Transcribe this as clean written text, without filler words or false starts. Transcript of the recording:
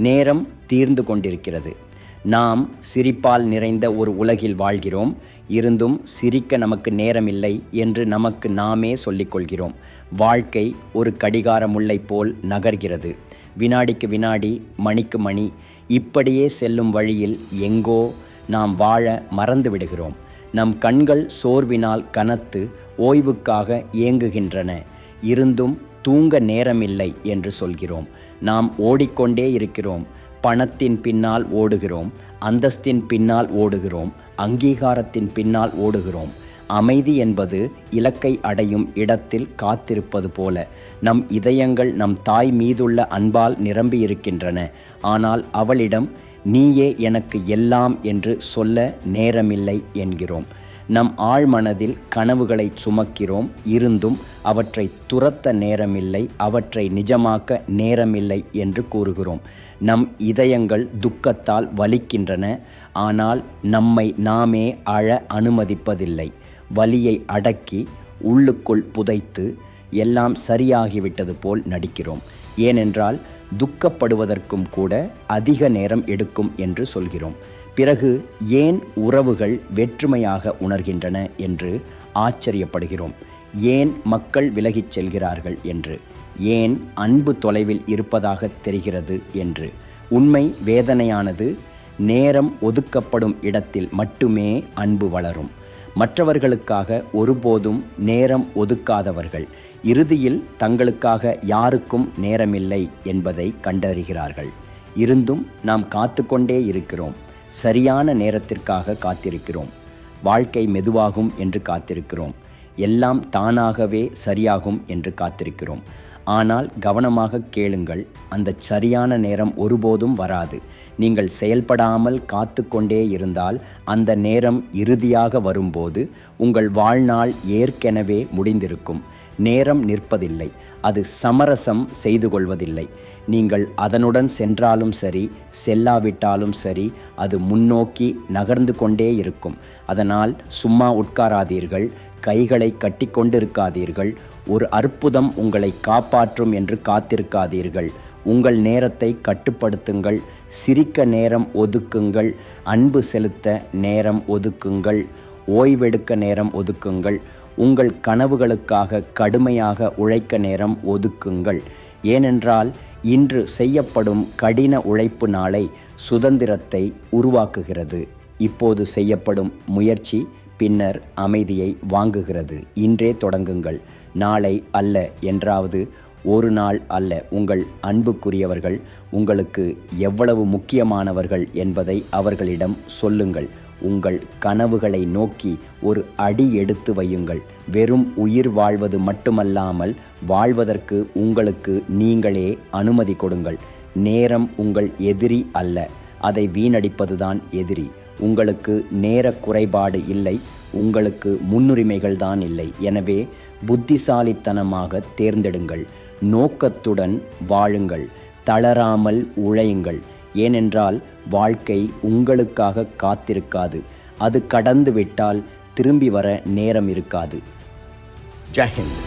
நேரம் தீர்ந்து கொண்டிருக்கிறது. நாம் சிரிப்பால் நிறைந்த ஒரு உலகில் வாழ்கிறோம். இருந்தும் சிரிக்க நமக்கு நேரமில்லை என்று நமக்கு நாமே சொல்லிக்கொள்கிறோம். வாழ்க்கை ஒரு கடிகார முல்லை போல் நகர்கிறது. வினாடிக்கு வினாடி, மணிக்கு மணி, இப்படியே செல்லும் வழியில் எங்கோ நாம் வாழ மறந்து விடுகிறோம். நம் கண்கள் சோர்வினால் கனத்து ஓய்வுக்காக ஏங்குகின்றன. இருந்தும் தூங்க நேரமில்லை என்று சொல்கிறோம். நாம் ஓடிக்கொண்டே இருக்கிறோம். பணத்தின் பின்னால் ஓடுகிறோம், அந்தஸ்தின் பின்னால் ஓடுகிறோம், அங்கீகாரத்தின் பின்னால் ஓடுகிறோம். அமைதி என்பது இலக்கை அடையும் இடத்தில் காத்திருப்பது போல நம் இதயங்கள் நம் தாய் மீதுள்ள அன்பால் நிரம்பியிருக்கின்றன. ஆனால் அவளிடம் நீயே எனக்கு எல்லாம் என்று சொல்ல நேரமில்லை என்கிறோம். நம் ஆழ்மனதில் கனவுகளை சுமக்கிறோம். இருந்தும் அவற்றை துரத்த நேரமில்லை, அவற்றை நிஜமாக்க நேரமில்லை என்று கூறுகிறோம். நம் இதயங்கள் துக்கத்தால் வலிக்கின்றன. ஆனால் நம்மை நாமே அழ அனுமதிப்பதில்லை. வலியை அடக்கி உள்ளுக்குள் புதைத்து எல்லாம் சரியாகிவிட்டது போல் நடிக்கிறோம். ஏனென்றால் துக்கப்படுவதற்கும் கூட அதிக நேரம் எடுக்கும் என்று சொல்கிறோம். பிறகு ஏன் உறவுகள் வேற்றுமையாக உணர்கின்றன என்று ஆச்சரியப்படுகிறோம். ஏன் மக்கள் விலகிச் செல்கிறார்கள் என்று, ஏன் அன்பு தொலைவில் இருப்பதாக தெரிகிறது என்று. உண்மை வேதனையானது. நேரம் ஒதுக்கப்படும் இடத்தில் மட்டுமே அன்பு வளரும். மற்றவர்களுக்காக ஒருபோதும் நேரம் ஒதுக்காதவர்கள் இறுதியில் தங்களுக்காக யாருக்கும் நேரமில்லை என்பதை கண்டறிகிறார்கள். இருந்தும் நாம் காத்து கொண்டே இருக்கிறோம். சரியான நேரத்திற்காக காத்திருக்கிறோம். வாழ்க்கை மெதுவாகும் என்று காத்திருக்கிறோம். எல்லாம் தானாகவே சரியாகும் என்று காத்திருக்கிறோம். ஆனால் கவனமாக கேளுங்கள், அந்த சரியான நேரம் ஒருபோதும் வராது. நீங்கள் செயல்படாமல் காத்து கொண்டே இருந்தால் அந்த நேரம் இறுதியாக வரும்போது உங்கள் வாழ்நாள் ஏற்கனவே முடிந்திருக்கும். நேரம் நிற்பதில்லை, அது சமரசம் செய்து கொள்வதில்லை. நீங்கள் அதனுடன் சென்றாலும் சரி, செல்லாவிட்டாலும் சரி, அது முன்னோக்கி நகர்ந்து கொண்டே இருக்கும். அதனால் சும்மா உட்காராதீர்கள், கைகளை கட்டி கொண்டிருக்காதீர்கள். ஒரு அற்புதம் உங்களை காப்பாற்றும் என்று காத்திருக்காதீர்கள். உங்கள் நேரத்தை கட்டுப்படுத்துங்கள். சிரிக்க நேரம் ஒதுக்குங்கள். அன்பு செலுத்த நேரம் ஒதுக்குங்கள். ஓய்வெடுக்க நேரம் ஒதுக்குங்கள். உங்கள் கனவுகளுக்காக கடுமையாக உழைக்க நேரம் ஒதுக்குங்கள். ஏனென்றால் இன்று செய்யப்படும் கடின உழைப்பு நாளை சுதந்திரத்தை உருவாக்குகிறது. இப்போது செய்யப்படும் முயற்சி பின்னர் அமைதியை வாங்குகிறது. இன்றே தொடங்குங்கள். நாளை அல்ல என்றாவது ஒரு நாள் அல்ல. உங்கள் அன்புக்குரியவர்கள் உங்களுக்கு எவ்வளவு முக்கியமானவர்கள் என்பதை அவர்களிடம் சொல்லுங்கள். உங்கள் கனவுகளை நோக்கி ஒரு அடி எடுத்து வையுங்கள். வெறும் உயிர் வாழ்வது மட்டுமல்லாமல் வாழ்வதற்கு உங்களுக்கு நீங்களே அனுமதி கொடுங்கள். நேரம் உங்கள் எதிரி அல்ல, அதை வீணடிப்பதுதான் எதிரி. உங்களுக்கு நேர குறைபாடு இல்லை, உங்களுக்கு முன்னுரிமைகள் தான் இல்லை. எனவே புத்திசாலித்தனமாக தேர்ந்தெடுங்கள். நோக்கத்துடன் வாழுங்கள். தளராமல் உழையுங்கள். ஏனென்றால் வாழ்க்கை உங்களுக்காக காத்திருக்காது. அது கடந்து விட்டால் திரும்பி வர நேரம் இருக்காது. ஜெய் ஹிந்த்.